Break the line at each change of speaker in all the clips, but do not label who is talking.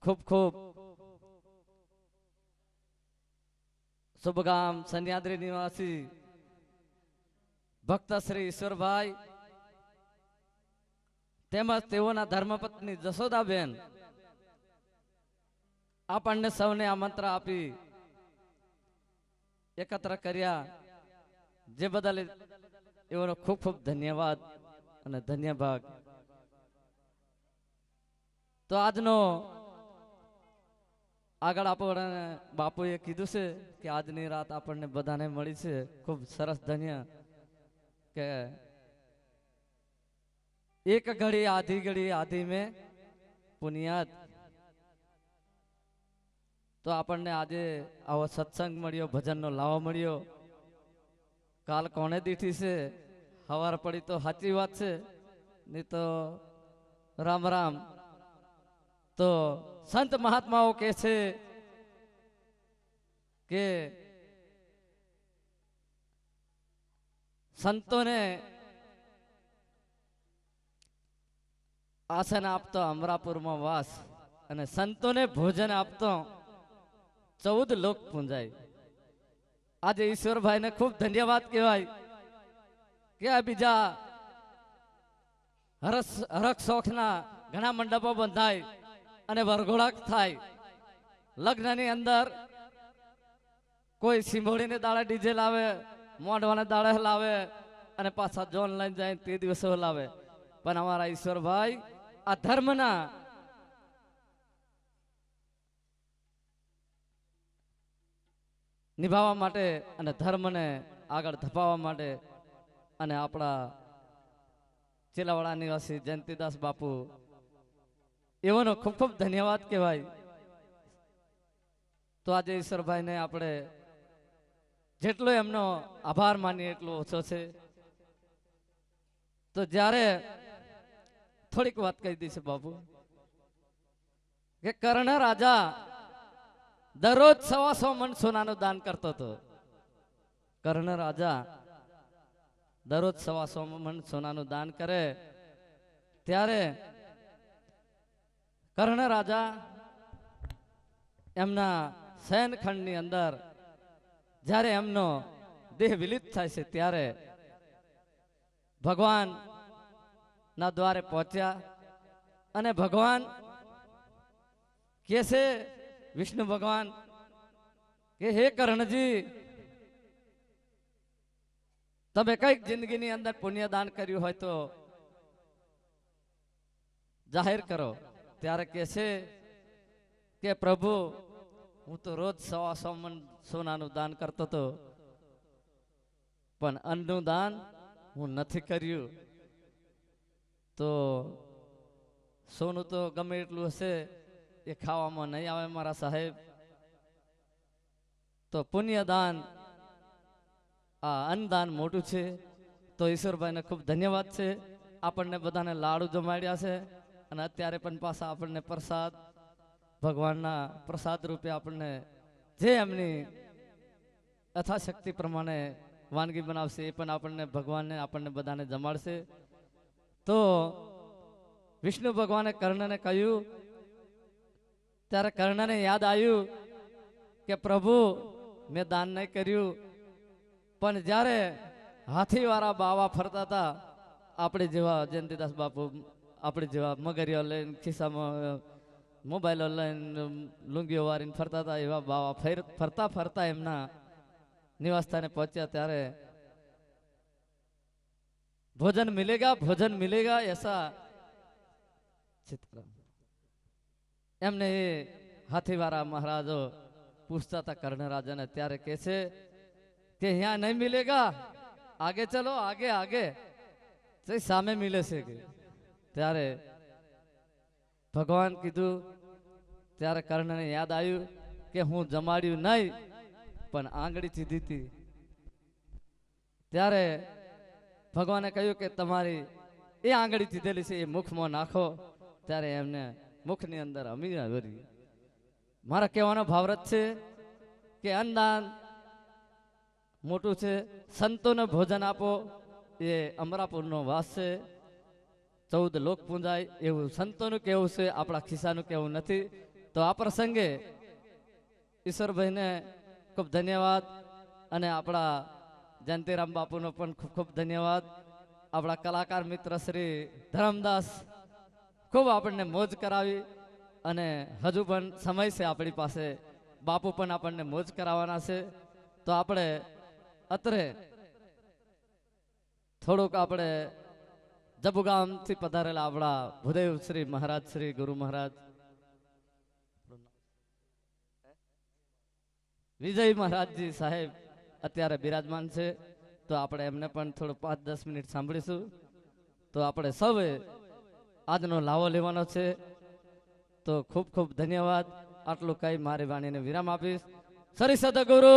ખૂબ ખૂબ શુભગામ સન્યાદ્રી નિવાસી ભક્ત શ્રી ઈશ્વરભાઈ તેમજ તેઓના ધર્મપત્ની જશોદાબેન આપણને સૌને આમંત્રણ આપી એકત્ર કર્યા, જે બદલ એઓનો ખૂબ ખૂબ ધન્યવાદ અને ધન્યભાગ. તો આજનો આગળ આપણને બાપુએ કીધું છે કે આજની રાત આપણને બધાને મળી છે, ખૂબ સરસ ધન્ય કે એક ઘડી આધી મેં પુનિયાદ. તો આપણને આજે આવો સત્સંગ મળ્યો, ભજનનો લાવો મળ્યો. કાલ કોને દીઠી છે, હવાર પડી તો સાચી વાત છે, નહીં તો રામ રામ. તો સંત મહાત્માઓ કહે છે કે સંતોને આસન આપતો અમરાપુરમાં વાસ, અને સંતોને ભોજન આપતો 14 લોક પૂંજાય. આજે ઈશ્વરભાઈ ને ખૂબ ધન્યવાદ કહેવાય કે આ બીજા હરખ શોખના ઘણા મંડપો બંધાય અને વરઘોડા થાય. લગ્નની અંદર કોઈ સિંભોળીને દાડે ડીજે લાવે, મોઢવાને દાડે લાવે અને પાછા જોન લઈને જાય તે દિવસે લાવે. પણ અમારા ઈશ્વરભાઈ આ ધર્મના નિભાવવા માટે અને ધર્મને આગળ ધપાવવા માટે અને આપણા ચેલાવાડા નિવાસી જયંતિદાસ બાપુ એઓનો ખૂબ ખૂબ ધન્યવાદ કહેવાય. તો આજે ઈશ્વરભાઈને આપણે જેટલો એમનો આભાર માનીએ એટલો ઓછો છે. તો જ્યારે થોડીક વાત કહી દઈશ બાપુ કે કર્ણ રાજા દરરોજ 125 મણ સોનાનું દાન કરતો હતો. કર્ણ રાજા દરરોજ 125 મણ સોનાનું દાન કરે. ત્યારે કર્ણ રાજા એમના શયનખંડની અંદર જ્યારે એમનો દેહ વિલિત થાય છે, ત્યારે ભગવાન ના દ્વારે પહોંચ્યા અને ભગવાન કે છે, વિષ્ણુ ભગવાન કે હે કર્ણજી, તમે કઈક જિંદગીની અંદર પુણ્યદાન કર્યું હોય તો જાહેર કરો. ત્યારે કે છે કે પ્રભુ, હું તો રોજ 125 મણ સોનાનું દાન કરતો હતો, પણ અન્નનું દાન હું નથી કર્યું. તો સોનું તો ગમે એટલું હશે એ ખાવામાં નહીં આવે મારા સાહેબ. તો પુણ્યદાન, આ અન્નદાન મોટું છે. તો ઈશ્વરભાઈને ખૂબ ધન્યવાદ છે. આપણને બધાને લાડુ જમાડ્યા છે અને અત્યારે પણ પાછા આપણને પ્રસાદ, ભગવાનના પ્રસાદ રૂપે આપણને જે એમની યથાશક્તિ પ્રમાણે વાનગી બનાવશે એ પણ આપણને ભગવાનને આપણને બધાને જમાડશે. તો વિષ્ણુ ભગવાને કર્ણને કહ્યું, ત્યારે કર્ણને યાદ આવ્યું કે પ્રભુ, મેં દાન નહીં કર્યું, પણ જ્યારે હાથીવાળા બાવા ફરતા હતા, આપણે જેવા જયંતિદાસ બાપુ, આપણે જેવા મગરીઓ લઈને ખિસ્સામાં મોબાઈલો લઈને લુંગીઓ વારીને ફરતા હતા, એવા બાવા ફરતા ફરતા એમના નિવાસસ્થાને પહોંચ્યા. ત્યારે ભોજન મિલેગા એસા ચિત્ર એમને એ હાથીવાળા મહારાજો પૂછતા હતા કર્ણ રાજાને. ત્યારે કહે છે કે यहाँ नहीं मिलेगा, आगे चलो, आगे आगे સામે મિલે છે કે. ત્યારે ભગવાન કીધું, ત્યારે કર્ણને યાદ આવ્યું કે હું જમાડ્યું નહીં, પણ આંગળી ચીધી હતી. ત્યારે ભગવાને કહ્યું કે તમારી એ આંગળી ચીધેલી છે એ મુખમાં નાખો. ત્યારે એમને મુખની અંદર અમી આવી. મારા કહેવાનો ભાવરત છે કે અન્નદાન મોટું છે. સંતોને ભોજન આપો, એ અમરાપુરનો વાસ છે. 14 લોક પૂંજાય એવું સંતોનું કહેવું છે, આપણા ખિસ્સાનું કહેવું નથી. તો તો આ પ્રસંગે ઈશ્વરભાઈને ખૂબ ધન્યવાદ અને આપણા જયંતિરામ બાપુનો પણ ખૂબ ખૂબ ધન્યવાદ. આપણા કલાકાર મિત્ર શ્રી ધરમદાસ ખૂબ આપણને મોજ કરાવી અને હજુ પણ સમય છે આપણી પાસે. બાપુ પણ આપણને મોજ કરાવવાના છે. તો આપણે અત્રે થોડુંક આપણે જબુગામથી પધારેલા આપણા ભૂદેવ શ્રી મહારાજ શ્રી ગુરુ મહારાજ વિજય મહારાજજી સાહેબ અત્યારે બિરાજમાન છે. તો આપણે એમને પણ થોડું 5-10 મિનિટ સાંભળીશું. તો આપણે સૌએ આજનો લાવો લેવાનો છે. તો ખૂબ ખૂબ ધન્યવાદ. આટલું કઈ મારી વાણીને વિરામ આપીશ. શ્રી સદગુરુ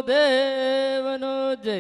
દેવનો જય.